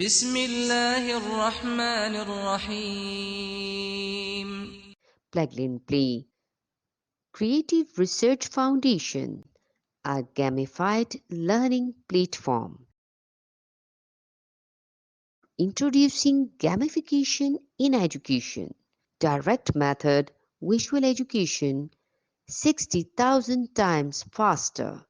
بسم الله الرحمن الرحيم. Plug-in Play Creative Research Foundation, a gamified learning platform. Introducing gamification in education. Direct method, visual education, 60,000 times faster.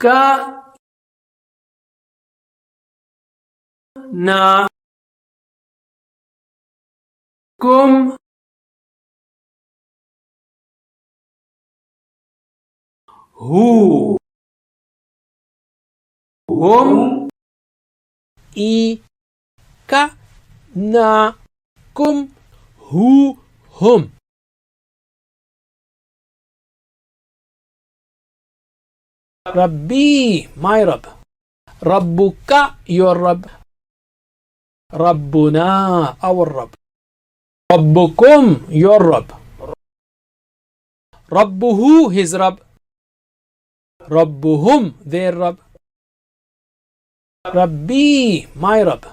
ka na kum hu hum i ka na kum hu hum i ka na kum hu hum. Rabbi, my Rabb. Rabbuka, your Rabb. Rabbuna, our Rabb. Rabbukum, your Rabb. Rabbuhu, his Rabb. Rabbuhum, their Rabb. Rabbi, my Rabb.